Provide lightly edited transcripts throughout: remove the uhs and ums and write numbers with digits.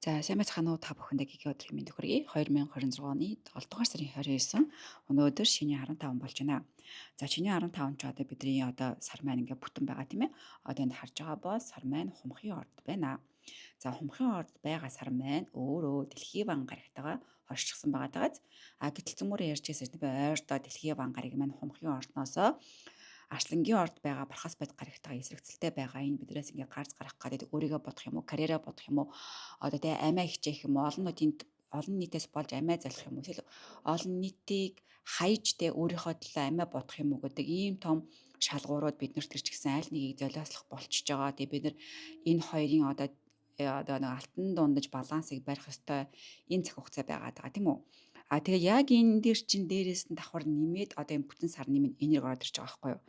За сайн байцгаана уу та бүхэндээ гигэ өдрийн мэнд хүргэе. 2026 оны 7 дугаар сарын 29 өнөөдөр шинийн 15 болж байна. За шинийн 15 ч одоо бидний одоо сар маань ингээ бүтэн байгаа тийм ээ. Одоо энд харж байгаа бол сар маань хумхын орд байна. За хумхын орд байгаа сар маань өөрөө дэлхийн ван гарагтайгаа хоршчихсан байгаа дагаз. Гэтэл цөмөр ярьж байсан тийм ээ ойрдоо дэлхийн ван гараг маань хумхын ордноосоо Арслангийн орд байгаа Бархас байд гарагтайгаа эсрэгцэлтэй байгаа энэ биднээс ингээ гарц гарах гэдэг өөрийгөө бодох юм уу, карьераа бодох юм уу, одоо тэгээ амиа хичээх юм уу, олон нийтээс болж амиа залах юм уу, тэгэл олон нийтийг хаяж тэ өөрийнхөө төлөө амиа бодох юм уу гэдэг ийм том шалгуурууд биднэрт төрч гисэн аль нэгийг золиослох болчихж байгаа. Тэгээ бид нар энэ хоёрын одоо нэг алтан дундаж балансыг барих ёстой энэ цаг хугацаа байгаа даа тийм үү? Тэгээ яг энэ дээр чин дээрээс нь давхар нэмээд одоо энэ бүтэн сар нэмэнд энерги ороод ирж байгаа байхгүй юу?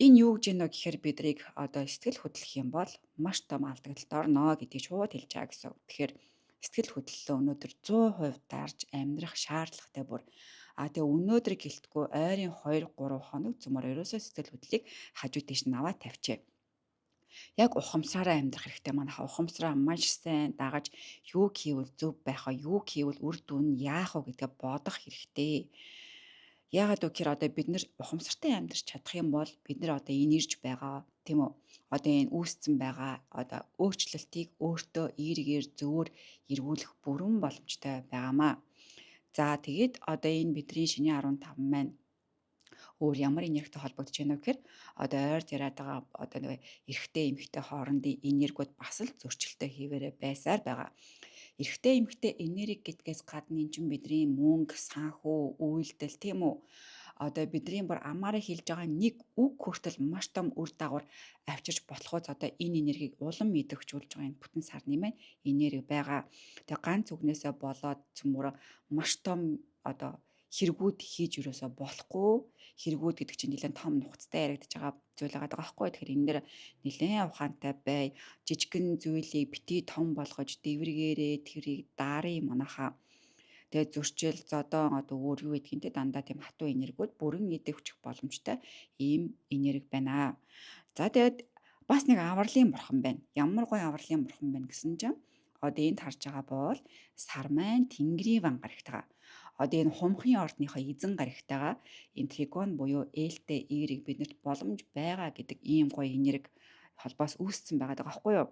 Энэ юу гэж нөө гэхээр бидрийг одоо сэтгэл хөдлөх юм бол маш том алдагдлалд орно гэдгийг шууд хэлж байгаа гэсэн. Тэгэхээр сэтгэл хөдлөлөө өнөөдөр 100% дарж амьдрах шаардлагатай бүр. Тэгээ өнөөдөр гэлтгүй ойрын 2 3 хоног зөмөр ерөөсөө сэтгэл хөдлөлийг хажуу тийш нь аваад тавьчээ. Яг ухамсараа амьдрах хэрэгтэй манайха. Ухамсараа маш сайн дагаж юу хийвэл зөв байх вэ? Юу хийвэл үр дүн нь яах вэ гэдгээ бодох хэрэгтэй. Яагаад вэ гэхээр одоо бид нэр ухамсартай амьдарч чадах юм бол бид нар одоо энэ ирж байгаа тийм үү? Одоо энэ үүсцэн байгаа одоо өөрчлөлтийг өөртөө эергээр зөөр эргүүлэх бүрэн боломжтой байгаамаа. За тэгээд одоо энэ бидний шинийн 15 маань өөр ямар энергитэй холбогдож байна вэ гэхээр одоо ойрд яриад байгаа одоо нэг эрэгтэй эмэгтэй хоорондын энергиуд бас л зөрчилтэй хийвэрэ байсаар байгаа. Эрэгтэй эмэгтэй энерги гэдгээс гадна энэ чинь бидний мөнгө, санхүү, үйлдэл тийм үү? Одоо бидний бүр амаараа хэлж байгаа нэг үг хүртэл маш том үр дагавар авчирч болохоос одоо энэ энергийг улам мэдвэгчүүлж байгаа энэ бүтэн сарны маань энерги байгаа. Тэгээ ганц үгнээсээ болоод цөмөрө маш том одоо хэрэгүүд хийж юусоо болохгүй хэрэгүүд гэдэг чинь нэлээд том нухацтай яригдж байгаа зүйл байгаа байхгүй. Тэгэхээр энэ дэр нэлээд ухаантай бай. Жижигэн зүйлийг бити том болгож дэвргээрээ тэрийг даарыг манахаа. Тэгээ зөрчил зодон одоо өөр юу гэдгийг те дандаа тийм хатуу энергиуд бүрэн идэвхжих боломжтой ийм энерги байна. За тэгээд бас нэг авралын бурхан байна. Ямар гоё авралын бурхан байна гэсэн чинь одоо энд харж байгаа бол сар маань Тэнгэрийн ван гарагтайгаа одоо энэ хумхын ордныхоо эзэн гарагтайгаа энэ тригон буюу ээлтэй эерэг биднэрт боломж байгаа гэдэг ийм гоё энерги холбоос үүссэн байгаа даа байхгүй юу?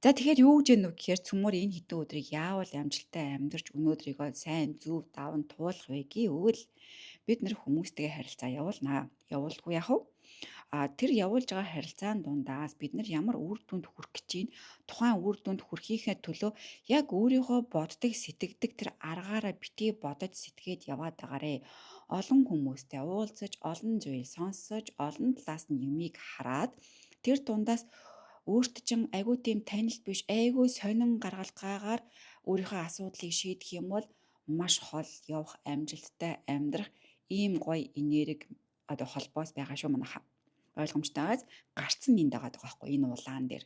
За тэгэхээр юу гэж яах вэ гэхээр цөмөр энэ хитэн өдрийг яавал амжилттай амьдарч өнөөдрийгөө сайн зөв даван туулах вэ гэвэл бид нэр хүмүүстэйгээ харилцаа явуулнаа. Явуулгүй яах вэ? Тэр явуулж байгаа харилцаан дундаас бид нар ямар үр дүнд хүрэх гэж байна? Тухайн үр дүнд хүрэхийнхээ төлөө яг өөрийнхөө боддог, сэтгэдэг тэр аргаараа битгий бодож сэтгээд яваад байгаарэ. Олон хүмүүстэй уулзаж, олон зүйл сонсож, олон талаас нь юмыг хараад тэр дундаас өөртөө чин айгүй тийм танил биш, айгүй сонин гаргалтгаагаар өөрийнхөө асуудлыг шийдэх юм бол маш хол явах амжилттай амьдрах ийм гоё энерги одоо холбоос байгаа шүү манайха. Ойлгомжтойгоос гарцсан энд байгаа байхгүй энэ улаан дээр.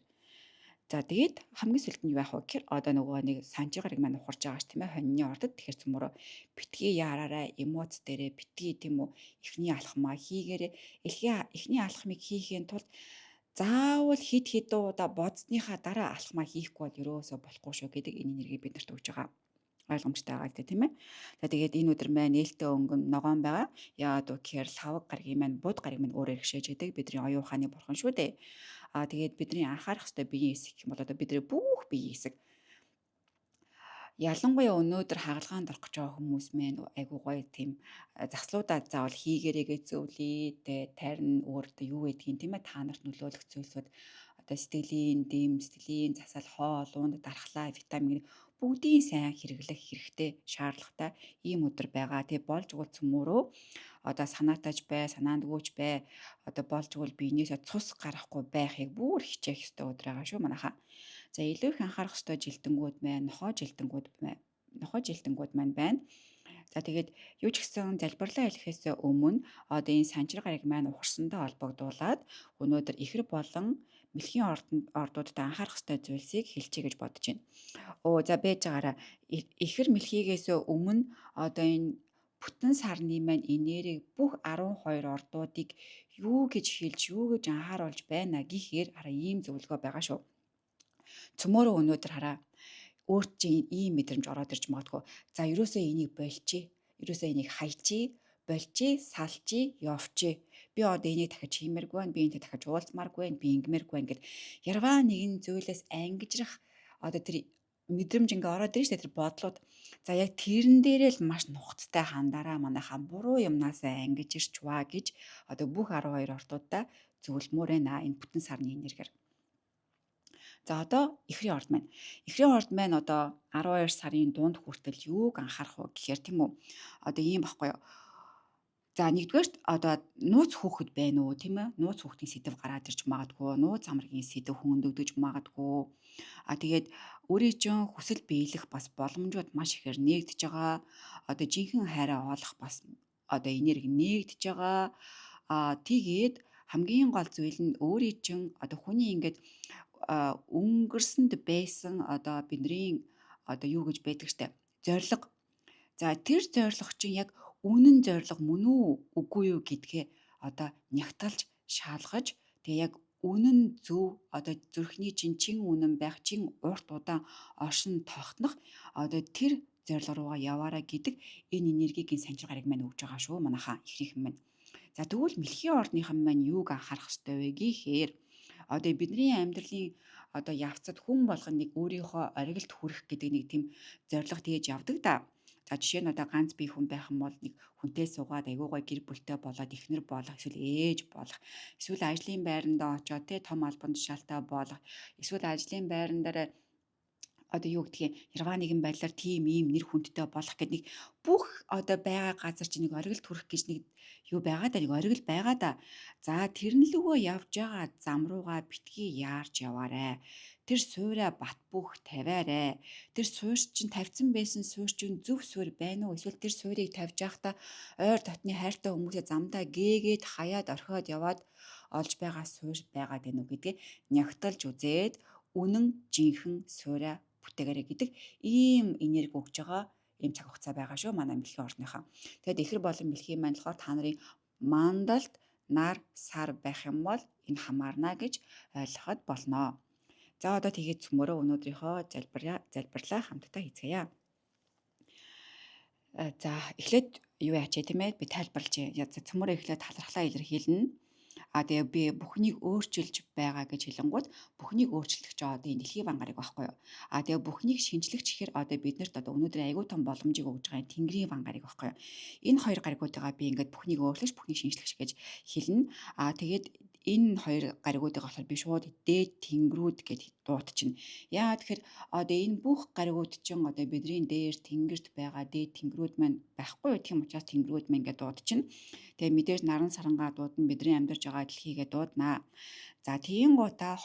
За тэгээд хамгийн сүүлд нь юу яах вэ гэхээр одоо нөгөө нэг санчигарыг маань ухарж байгаа ш тийм ээ хоньны ордод тэгэхээр цөмөрөө битгий яараарай эмоц дээрээ битгий тийм үү эхний алхмаа хийгээрээ эхний алхмыг хийхийн тулд заавал хид хідэн удаа бодсныхаа дараа алхмаа хийхгүй бол ерөөсөө болохгүй шүү гэдэг энэ энергийг биднэрт өгж байгаа. Ойлгомжтой байгаа гэдэг тийм ээ. За тэгээд энэ өдөр маань нээлттэй өнгөн ногоон байгаа. Яагаад вэ гэхээр лавг гаргийн маань бууд гариг маань өөрөө иргэшээж байдаг. Бидний оюун ухааны бурхан шүү дээ. Тэгээд бидний анхаарах ёстой биеийн хэсэг юм бол одоо бидний бүх биеийн хэсэг ялангуяа өнөөдөр хагалгаанд орох гэж байгаа хүмүүс мэн айгуу гоё тийм заслуудаа заавал хийгээрээгээ зөвлөе. Тэгээ тайрн өөртөө юу гэдгийг тийм ээ та нарт нөлөөлөх зүйлсүүд одоо сэтгэлийн дэм, сэтгэлийн засал, хоол, унд дархлаа, витамин бүгдийн сайн хэрэглэх хэрэгтэй шаардлагатай ийм өдөр байгаа. Тэгээ болж игэл цөмөрөө одоо санаатаж бай, санаандгүйч бай. Одоо болж игэл биенээсээ цус гарахгүй байхыг бүр хичээх ёстой өдөр байгаа шүү манайхаа. За илүү их анхаарах ёстой жилтэнгүүд маань, нохой жилтэнгүүд маань байна. За тэгээд юу ч гэсэн залбирлаа хэлэхээс өмнө одоо энэ санчир гарыг маань ухарсантай холбогдуулаад өнөөдөр ихэр болон мэлхийн ордуудад анхаарах ёстой зүйлсийг хэлчихье гэж бодож байна. За байж байгаараа ихэр мэлхийгээс өмнө одоо энэ бүтэн сарны маань энерги бүх 12 ордуудыг юу гэж хэлж, юу гэж анхааруулж байна гэхээр ийм зөвлөгөө байгаа шүү. Цөмөөрөө өнөөдөр хараа. Өөрт чинь ийм мэдрэмж ороод ирж магадгүй. За ерөөсөө энийг болчих. Ерөөсөө энийг хайчи, болчих, салчи, явчих. Би одоо энийг дахиж хиймээргүй байна. Би энэтэй дахиж уулзмааргүй байна. Би ингэмээргүй байна гэд ярваа нэгэн зүйлээс ангижрах одоо тэр мэдрэмж ингээ ороод ирж тэр бодлууд. За яг тэрэн дээрээ л маш нухацтай хандараа манайхаа буруу юмнасаа ангиж ирчваа гэж одоо бүх 12 ортуудаа зөвлөмөр байна энэ бүтэн сарны энергээр. За одоо эхрийн орд маань. Эхрийн орд маань одоо 12 сарын дунд хүртэл юуг анхаарах вэ гэхээр тийм үү? Одоо ийм баггүй юу? За нэгдүгээрт одоо нууц хүүхэд байна уу тийм ээ? Нууц хүүхдийн сэдв гараад ирж магадгүй, нууц амргийн сэдв хөндөгдөж магадгүй. Тэгээд өөрийн чинь хүсэл биелэх бас боломжууд маш ихээр нээгдэж байгаа. Одоо жинхэнэ хайраа олох бас одоо энерги нээгдэж байгаа. Тэгээд хамгийн гол зүйл нь өөрийн чинь одоо хүний ингээд өнгөрсөнд байсан одоо бидний одоо юу гэж байдаг штэ зориг. За тэр зориг чинь яг үнэн зориг мөн үү үгүй юу гэдгээ одоо нягтлж шаалгаж тэгээ яг үнэн зөв одоо зүрхний чин үнэн байх чин урт удаан оршин тогтнох одоо тэр зориг руугаа яваарай гэдэг энэ энергийг санчир гараг маань өгж байгаа шүү манайхаа ихрийнхэн маань. За тэгвэл мэлхийн ордныхан маань юуг анхаарах ёстой вэ гэхээр одоо бидний амьдралын одоо явцад хүн болгоно нэг өөрийнхөө оргилд хүрэх гэдэг нэг тийм зориг тгийж явдаг да. За жишээ нь одоо ганц бие хүн байх юм бол нэг хүнтэй суугаад айгуугай гэр бүлтэй болоод эхнэр болох эсвэл ээж болох эсвэл ажлын байрандаа очоод те том албан тушаалтай болох эсвэл ажлын байран дээр одоо юу гэдгийг ярваа нэгэн байдлаар тийм ийм нэр хүндтэй болох гэдэг нэг бүх одоо байгаа газар чинь нэг оргил төрөх гэж нэг юу байгаа да нэг оргил байгаа да. За тэрнлэгөө явж байгаа зам руугаа битгий яарч яваарэ. Тэр суураа бат бөх тавиарэ. Тэр суурь чинь тавьсан байсан суурь чинь зөв суурь байна уу? Эсвэл тэр суурийг тавьж байхдаа ойр дотны хайртай хүмүүсээ замдаа гээгээд хаяад орхиод яваад олж байгаа суурь байгаа гэнэ үү гэдгийг нягтлж үзээд үнэн жинхэнэ суурь бүтээгээрэй гэдэг ийм энерги өгж байгаа ийм цаг хугацаа байгаа шүү манай мэлхийн ордныхаа. Тэгэд ихэр болон мэлхийн маань болохоор та нарын мандалд нар сар байх юм бол энэ хамаарна гэж ойлгоход болно. За одоо тэгээд цөмөрөө өнөөдрийнхөө залбирлаа хамтдаа хийцгээе. За эхлээд юу яач тийм ээ би тайлбарлаж цөмөрөө эхлээд талархлаа илэрхийлнэ. Тэгээ би бүхнийг өөрчилж байгаа гэж хэлэнгүүт бүхнийг өөрчлөх чинь одоо энэ дэлхийн ван гараг байхгүй юу? Тэгээ бүхнийг шинжлэх чихэр одоо биднэрт одоо өнөөдөр аягүй том боломжийг өгж байгаа Тэнгэрийн ван гараг байхгүй юу? Энэ хоёр гаригуудыгаа би ингээд бүхнийг өөрчлөж бүхнийг шинжлэх гэж хэлнэ. Тэгээд энэ хоёр гаригуудыг болохоор би шууд дээд тэнгэрүүд гэж дуудчихна. Яагаад тэгэхээр одоо энэ бүх гаригууд чинь одоо бидний дээр тэнгэрт байгаа дээд тэнгэрүүд маань байхгүй юу? Тийм учраас тэнгэрүүд маань ингээд дуудчихна. Тэгээ мэдээж наран сарангаа дуудана бидний амьдарч байгаа дэлхийгээ дууднаа. За тийм гоота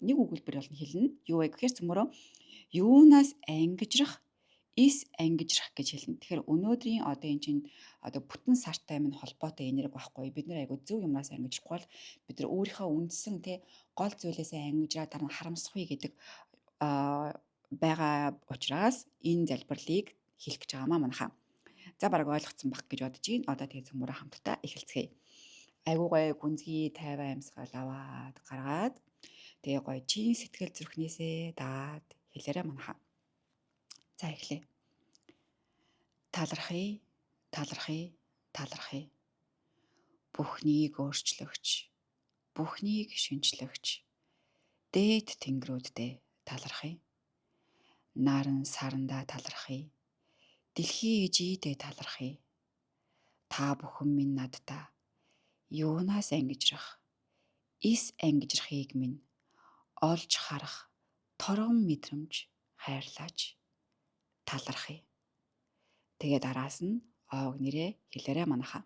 нэг өгүүлбэр болно хэлнэ. Юу вэ гэхээр цөмөрөө юунаас ангижрах эс ангижрах гэж хэлнэ. Тэгэхээр өнөөдрийн одоо энэ чинь одоо бүтэн сартай минь холбоотой энерги байхгүй. Бид нэр айгу зөв юмнаас ангижрахгүй бол бид нар өөрийнхөө үндсэн те гол зүйлээсээ ангижраад дараа нь харамсахгүй гэдэг байгаа учраас энэ залбирлыг хэлэх гэж байгаамаа манайхаа. За бараг ойлгоцсон баг гэж бодож байна. Одоо тэгээ цөмөрөө хамтдаа эхэлцгээе. Айгуу гоё гүнзгий тайван амьсгал аваад гаргаад тэгээ гоё чин сэтгэл зүрхнээсээ даад хэлээрэ манайхаа. За эхлэе. Талархъя, талархъя, талархъя. Бүхнийг өөрчлөгч, бүхнийг шинжлэгч дээд тэнгэрүүддээ талархъя. Наран сарандаа талархъя. Дэлхий ижидээ талархъя. Та бүхэн минь надтай юунаас ангижрах, эс ангижрахыг минь олж харах торгон мэдрэмж хайрлаач талархъя. Тэгээд араас нь оог нэрээ хэлээрэ манайхаа.